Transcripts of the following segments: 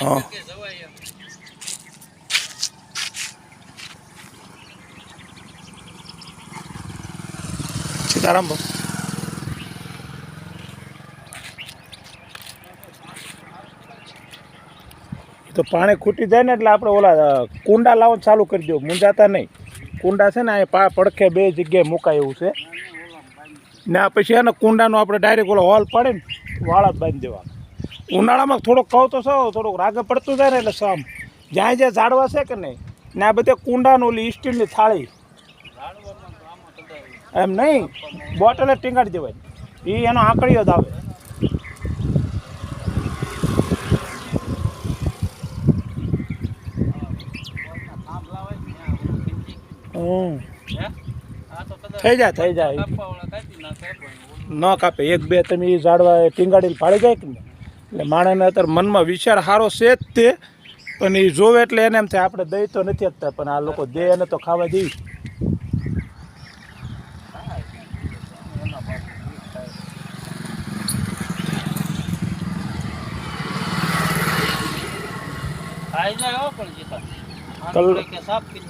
હા સીતારામ ભાઈ તો પાણી ખૂટી જાય ને એટલે આપણે ઓલા કુંડા લાવવાનું ચાલુ કરી દો, મૂંઝાતા નહીં. કુંડા છે ને આ પડખે બે જગ્યાએ મુકાય એવું છે ને. આ પછી એને કુંડાનો આપણે ડાયરેક્ટ ઓલો હોલ પડે ને વાળા બાંધી દેવા. ઉનાળામાં થોડોક કહું તો સૌ થોડુંક રાગે પડતું જાય ને એટલે સામ જ્યાં જ્યાં ઝાડવા છે કે નહીં ને આ બધે કુંડાનું ઓલી સ્ટીલની થાળી એમ નહીં બોટલે ટીંગાડી દેવાય, એ એનો આંકડીઓ જ આવે. થઈ જાય ન કાપે. એક બે તમે એ ઝાડવા ટીંગાડીને ફાળી જાય કે ને એટલે માણસને અત્યારે મનમાં વિચાર સારો છે જ તે, પણ એ જોવે એટલે એને એમ થાય આપણે દઈ તો નથી આપતા, પણ આ લોકો દે એને તો ખાવા દઈ.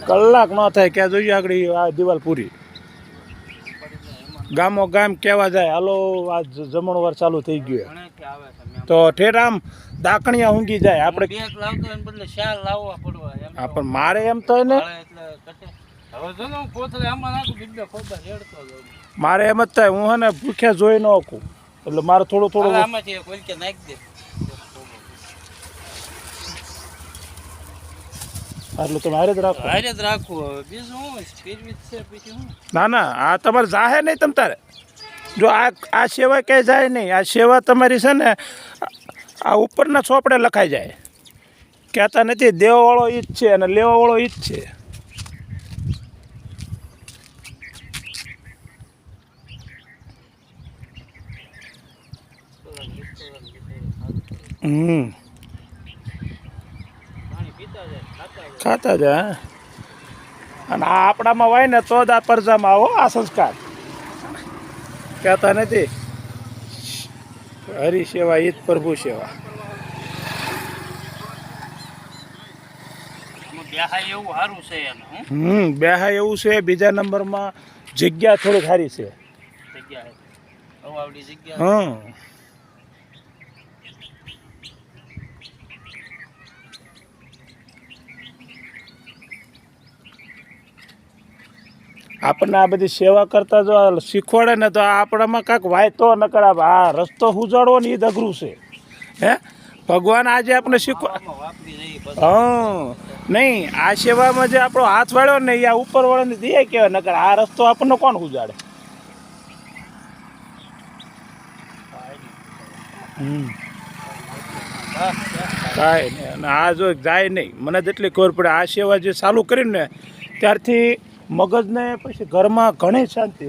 કલાક ન થાય ક્યાં જોઈએ આગળ આ દિવાલ પૂરી. ગામો ગામ કેવા જાય હાલો આ જમણવાર ચાલુ થઈ ગયું તો ઠેર આમ દાકણિયા ઊંઘી જાય. આપણે પણ મારે એમ તો ને મારે એમ જ થાય હું હે ને ભૂખ્યા જોઈ ન શકું એટલે મારે થોડું થોડું આટલું તમે હારે જ રાખો. ના ના આ તમારે જાહે નહીં તમ તારે. જો આ સેવા ક્યાંય જાય નહીં. આ સેવા તમારી છે ને આ ઉપરના ચોપડે લખાઈ જાય. કહેતા નથી દેવાવાળો ઈ જ છે અને લેવાવાળો ઈ જ છે. ખાતા જાય અને આ આપણામાં હોય ને તો જ આ પરજામાં આવો આ સંસ્કાર. કહેતા નથી હરિ સેવા ઈ જ પ્રભુ સેવા. બેહાય એવું છે. બીજા નંબરમાં જગ્યા થોડી સારી છે. હા આપણને આ બધી સેવા કરતા જો શીખવાડે ને તો આપણામાં કાંઈક વાયતો ન કરાવે. આ રસ્તો ઉજાડવો ને એ જ અઘરું છે. હે ભગવાન આજે આપણે શીખવા નહીં આ સેવામાં જે આપણો હાથ વાળ્યો ને એ આ ઉપર વાળાને દે કહેવાય. નકર આ રસ્તો આપણને કોણ ઉજાડે? કાંઈ નહીં. અને આ જો જાય નહીં મને જેટલી ખબર પડે આ સેવા જે ચાલુ કરીને ને ત્યારથી મગજને પછી ઘરમાં ઘણી શાંતિ.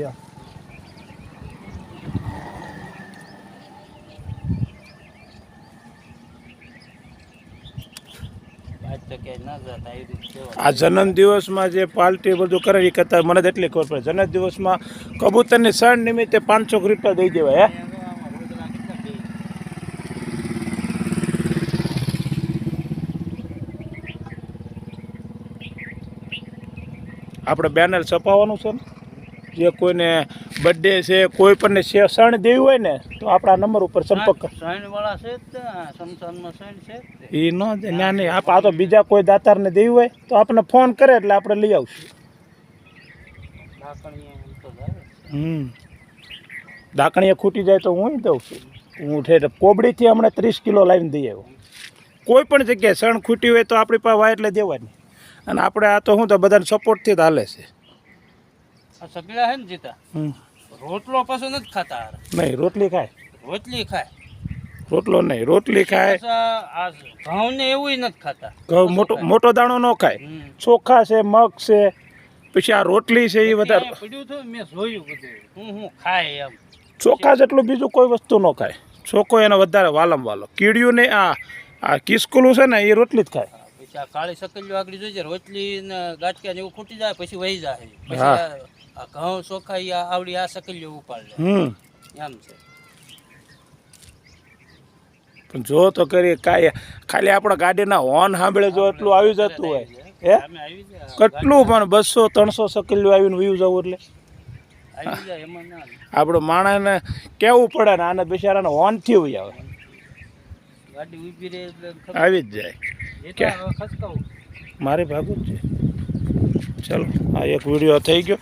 આ જન્મદિવસમાં જે પાર્ટી બધું કરે એ કરતાં મને એટલી ખબર પડે જન્મદિવસમાં કબૂતરની સણ નિમિત્તે 500 રૂપિયા દઈ દેવાય. હે આપણે બેનર છપાવવાનું છે ને જે કોઈને બર્થડે છે કોઈ પણ સણ દેવી હોય ને તો આપણા નંબર ઉપર સંપર્ક એ ન ના નહીં આ તો બીજા કોઈ દાતારને દેવી હોય તો આપણને ફોન કરે એટલે આપણે લઈ આવશું. દાકણીએ ખૂટી જાય તો હું દઉં છું. હું ઠેર કોબડીથી હમણાં 30 કિલો લાવીને દઈ આવ્યો. કોઈ પણ જગ્યાએ સણ ખૂટી હોય તો આપણી પાસે વાય એટલે દેવાની. અને આપણે આ તો શું તો બધાને સપોર્ટથી જ હાલે છે. સગડા હે ને જીતા રોટલો પાછો નથી ખાતા. નહીં રોટલી ખાય. રોટલો નહીં રોટલી ખાય. ઘઉં ને એવું નથી ખાતા. ઘઉં મોટો દાણો ન ખાય. ચોખા છે મગ છે પછી આ રોટલી છે એ વધારે મેં જોયું બધું હું ખાય એમ. ચોખા જેટલું બીજું કોઈ વસ્તુ ન ખાય. ચોખ્ખો એને વધારે વાલમ વાલો. કીડિયું ને આ કિસ્કુલું છે ને એ રોટલી જ ખાય. આ કાળી સકલીઓ આગળ જોઈજે રોટલી ને ગાંઠિયા ને એવું ખૂટી જાય પછી વહી જાય. પછી આ ઘઉં ચોખા આવડી આ સકલીઓ ઉપાડ લે એમ છે. પણ જો તો કરી કાંઈ ખાલી આપણા ગાડીના હોર્ન સાંભળે જો એટલું આવી જતું હોય હે અમે આવી જાય કેટલું પણ 200-300 સકલ્યું આવીને વયું જવું એટલે આવી જાય એમાં ના આવે. આપણે માણસને કેવું પડે ને આને બિચારાને હોર્નથી વહી આવે ગાડી ઊભી રહે એટલે ખબર. આવી જ જાય એ તો હવે ખસકાવું. મારે ભાગવું જ છે ચલો આ એક વિડીયો થઈ ગયો